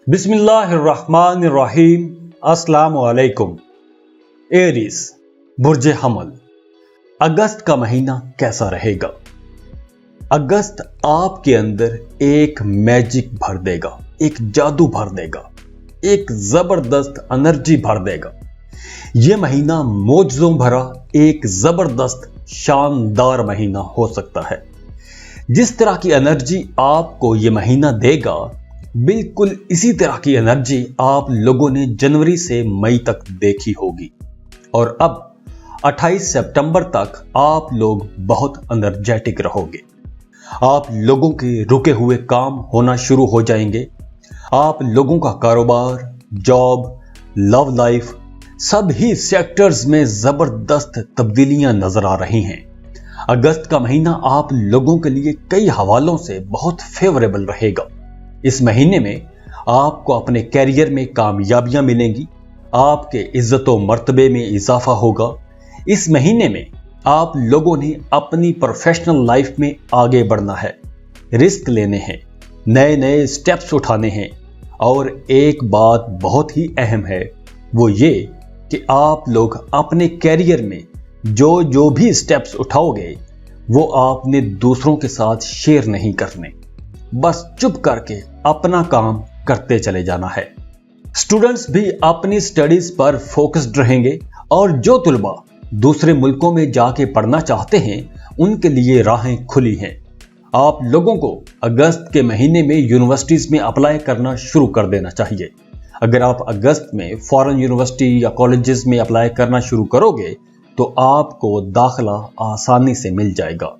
बिस्मिल्लाहिर्रहमानिर्रहीम। अस्सलामु अलैकुम। एरीज, बुर्ज हमल। अगस्त का महीना कैसा रहेगा? अगस्त आपके अंदर एक मैजिक भर देगा, एक जादू भर देगा, एक जबरदस्त एनर्जी भर देगा। यह महीना मौजों भरा एक जबरदस्त शानदार महीना हो सकता है। जिस तरह की एनर्जी आपको यह महीना देगा, बिल्कुल इसी तरह की एनर्जी आप लोगों ने जनवरी से मई तक देखी होगी, और अब 28 सितंबर तक आप लोग बहुत एनर्जेटिक रहोगे। आप लोगों के रुके हुए काम होना शुरू हो जाएंगे। आप लोगों का कारोबार, जॉब, लव लाइफ, सभी सेक्टर्स में जबरदस्त तब्दीलियां नजर आ रही हैं। अगस्त का महीना आप लोगों के लिए कई हवालों से बहुत फेवरेबल रहेगा। इस महीने में आपको अपने कैरियर में कामयाबियां मिलेंगी, आपके इज्जतो मर्तबे में इजाफा होगा। इस महीने में आप लोगों ने अपनी प्रोफेशनल लाइफ में आगे बढ़ना है, रिस्क लेने हैं, नए नए स्टेप्स उठाने हैं। और एक बात बहुत ही अहम है, वो ये कि आप लोग अपने कैरियर में जो भी स्टेप्स उठाओगे वो आपने दूसरों के साथ शेयर नहीं करने, बस चुप करके अपना काम करते चले जाना है। स्टूडेंट्स भी अपनी स्टडीज पर फोकस्ड रहेंगे, और जो तुलबा दूसरे मुल्कों में जाके पढ़ना चाहते हैं उनके लिए राहें खुली हैं। आप लोगों को अगस्त के महीने में यूनिवर्सिटीज में अप्लाई करना शुरू कर देना चाहिए। अगर आप अगस्त में फॉरेन यूनिवर्सिटी या कॉलेजेस में अप्लाई करना शुरू करोगे तो आपको दाखिला आसानी से मिल जाएगा।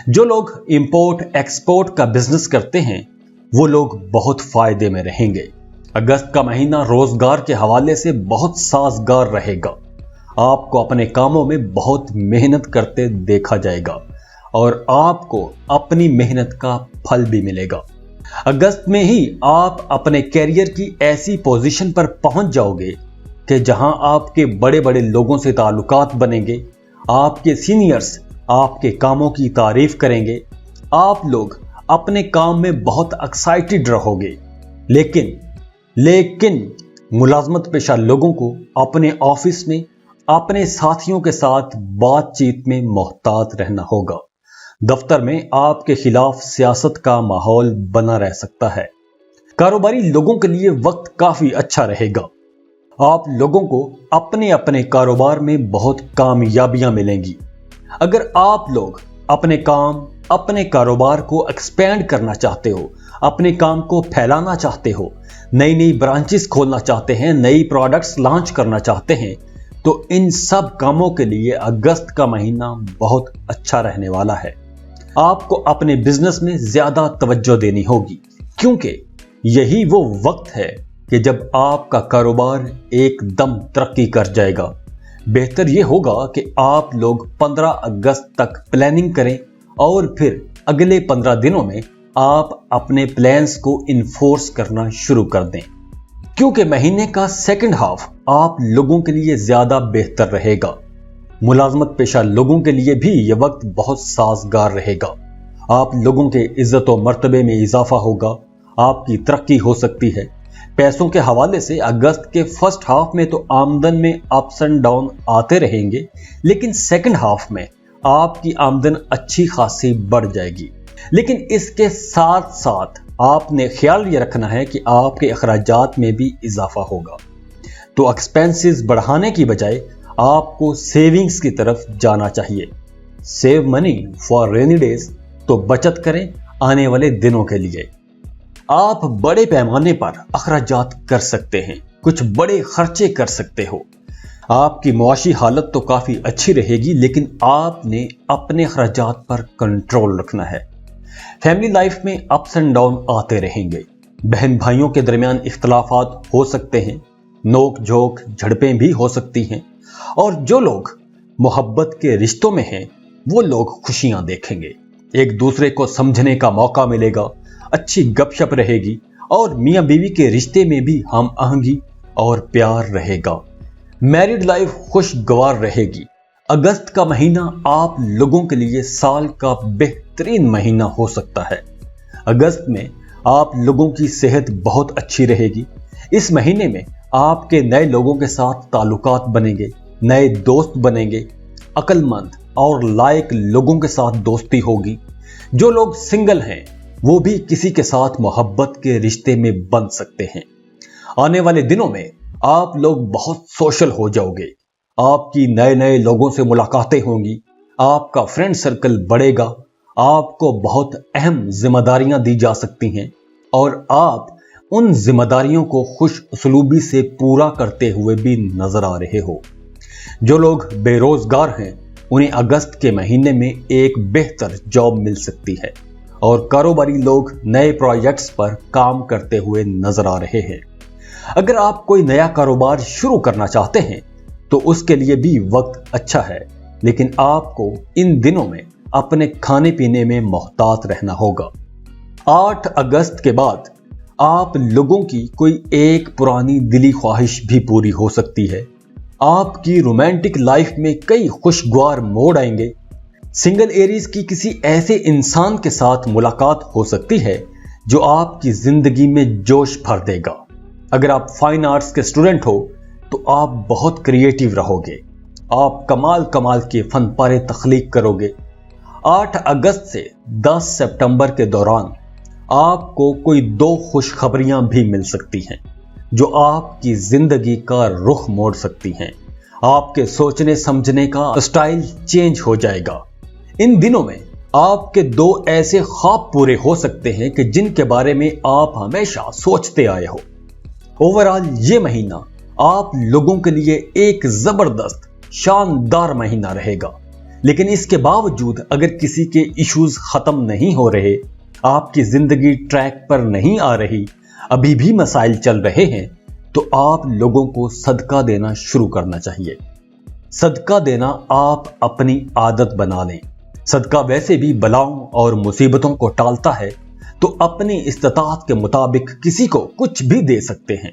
जो लोग इंपोर्ट एक्सपोर्ट का बिजनेस करते हैं वो लोग बहुत फायदे में रहेंगे। अगस्त का महीना रोजगार के हवाले से बहुत साजगार रहेगा। आपको अपने कामों में बहुत मेहनत करते देखा जाएगा, और आपको अपनी मेहनत का फल भी मिलेगा। अगस्त में ही आप अपने कैरियर की ऐसी पोजीशन पर पहुंच जाओगे कि जहां आपके बड़े बड़े लोगों से ताल्लुकात बनेंगे, आपके सीनियर्स आपके कामों की तारीफ करेंगे, आप लोग अपने काम में बहुत एक्साइटेड रहोगे। लेकिन मुलाजमत पेशा लोगों को अपने ऑफिस में अपने साथियों के साथ बातचीत में मोहतात रहना होगा। दफ्तर में आपके खिलाफ सियासत का माहौल बना रह सकता है। कारोबारी लोगों के लिए वक्त काफी अच्छा रहेगा। आप लोगों को अपने अपने कारोबार में बहुत कामयाबियां मिलेंगी। अगर आप लोग अपने काम, अपने कारोबार को एक्सपेंड करना चाहते हो, अपने काम को फैलाना चाहते हो, नई नई ब्रांचेस खोलना चाहते हैं, नई प्रोडक्ट्स लॉन्च करना चाहते हैं, तो इन सब कामों के लिए अगस्त का महीना बहुत अच्छा रहने वाला है। आपको अपने बिजनेस में ज्यादा तवज्जो देनी होगी, क्योंकि यही वो वक्त है कि जब आपका कारोबार एकदम तरक्की कर जाएगा। बेहतर यह होगा कि आप लोग 15 अगस्त तक प्लानिंग करें, और फिर अगले 15 दिनों में आप अपने प्लान्स को इन्फोर्स करना शुरू कर दें, क्योंकि महीने का सेकंड हाफ आप लोगों के लिए ज्यादा बेहतर रहेगा। मुलाजमत पेशा लोगों के लिए भी यह वक्त बहुत साजगार रहेगा। आप लोगों के इज्जत और मर्तबे में इजाफा होगा, आपकी तरक्की हो सकती है। पैसों के हवाले से अगस्त के फर्स्ट हाफ में तो आमदन में अप्स एंड डाउन आते रहेंगे, लेकिन सेकंड हाफ में आपकी आमदन अच्छी खासी बढ़ जाएगी। लेकिन इसके साथ साथ आपने ख्याल ये रखना है कि आपके अखराजात में भी इजाफा होगा। तो एक्सपेंसेस बढ़ाने की बजाय आपको सेविंग्स की तरफ जाना चाहिए। Save money for rainy days, तो बचत करें आने वाले दिनों के लिए। आप बड़े पैमाने पर अखराजात कर सकते हैं, कुछ बड़े खर्चे कर सकते हो। आपकी मुआशी हालत तो काफी अच्छी रहेगी, लेकिन आपने अपने अखराजात पर कंट्रोल रखना है। फैमिली लाइफ में अप्स एंड डाउन आते रहेंगे। बहन भाइयों के दरमियान इख्तलाफात हो सकते हैं, नोक झोंक झड़पें भी हो सकती हैं, और जो लोग मोहब्बत के रिश्तों में हैं वो लोग खुशियां देखेंगे। एक दूसरे को समझने का मौका मिलेगा, अच्छी गपशप रहेगी, और मियां बीवी के रिश्ते में भी हम आहंगी और प्यार रहेगा। मैरिड लाइफ खुशगवार रहेगी। अगस्त का महीना आप लोगों के लिए साल का बेहतरीन महीना हो सकता है। अगस्त में آپ لوگوں کی صحت بہت اچھی رہے گی۔ اس مہینے میں آپ کے نئے لوگوں کے ساتھ تعلقات بنیں گے، نئے دوست بنیں گے، عقل مند اور لائق لوگوں کے ساتھ دوستی ہوگی۔ جو لوگ سنگل ہیں وہ بھی کسی کے ساتھ محبت کے رشتے میں بن سکتے ہیں۔ آنے والے دنوں میں آپ لوگ بہت سوشل ہو جاؤ گے، آپ کی نئے نئے لوگوں سے ملاقاتیں ہوں گی، آپ کا فرینڈ سرکل بڑھے گا، آپ کو بہت اہم ذمہ داریاں دی جا سکتی ہیں اور آپ ان ذمہ داریوں کو خوش اسلوبی سے پورا کرتے ہوئے بھی نظر آ رہے ہو۔ جو لوگ بے روزگار ہیں انہیں اگست کے مہینے میں ایک بہتر جاب مل سکتی ہے اور کاروباری لوگ نئے پروجیکٹس پر کام کرتے ہوئے نظر آ رہے ہیں۔ اگر آپ کوئی نیا کاروبار شروع کرنا چاہتے ہیں تو اس کے لیے بھی وقت اچھا ہے، لیکن آپ کو ان دنوں میں اپنے کھانے پینے میں محتاط رہنا ہوگا۔ 8 اگست کے بعد آپ لوگوں کی کوئی ایک پرانی دلی خواہش بھی پوری ہو سکتی ہے۔ آپ کی رومانٹک لائف میں کئی خوشگوار موڑ آئیں گے۔ سنگل ایریز کی کسی ایسے انسان کے ساتھ ملاقات ہو سکتی ہے جو آپ کی زندگی میں جوش بھر دے گا۔ اگر آپ فائن آرٹس کے اسٹوڈنٹ ہو تو آپ بہت کریٹیو رہو گے، آپ کمال کے فن پارے تخلیق کرو گے۔ 8 اگست سے 10 سپٹمبر کے دوران آپ کو کوئی 2 خوشخبریاں بھی مل سکتی ہیں جو آپ کی زندگی کا رخ موڑ سکتی ہیں۔ آپ کے سوچنے سمجھنے کا سٹائل چینج ہو جائے گا۔ ان دنوں میں آپ کے 2 ایسے خواب پورے ہو سکتے ہیں کہ جن کے بارے میں آپ ہمیشہ سوچتے آئے ہو۔ اوورآل یہ مہینہ آپ لوگوں کے لیے ایک زبردست شاندار مہینہ رہے گا، لیکن اس کے باوجود اگر کسی کے ایشوز ختم نہیں ہو رہے، آپ کی زندگی ٹریک پر نہیں آ رہی، ابھی بھی مسائل چل رہے ہیں، تو آپ لوگوں کو صدقہ دینا شروع کرنا چاہیے۔ صدقہ دینا آپ اپنی عادت بنا لیں۔ صدقہ ویسے بھی بلاؤں اور مصیبتوں کو ٹالتا ہے، تو اپنی استطاعت کے مطابق کسی کو کچھ بھی دے سکتے ہیں۔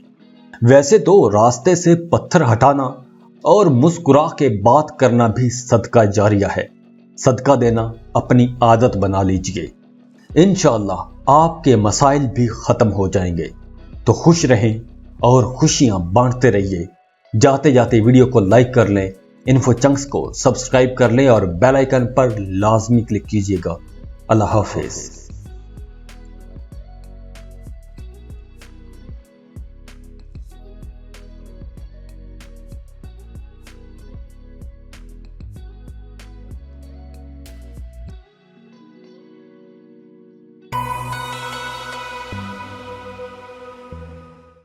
ویسے تو راستے سے پتھر ہٹانا اور مسکرا کے بات کرنا بھی صدقہ جاریہ ہے۔ صدقہ دینا اپنی عادت بنا لیجئے، انشاءاللہ آپ کے مسائل بھی ختم ہو جائیں گے۔ تو خوش رہیں اور خوشیاں بانٹتے رہیے۔ جاتے جاتے ویڈیو کو لائک کر لیں، انفو چنکس کو سبسکرائب کر لیں اور بیل آئیکن پر لازمی کلک کیجیے گا۔ اللہ حافظ۔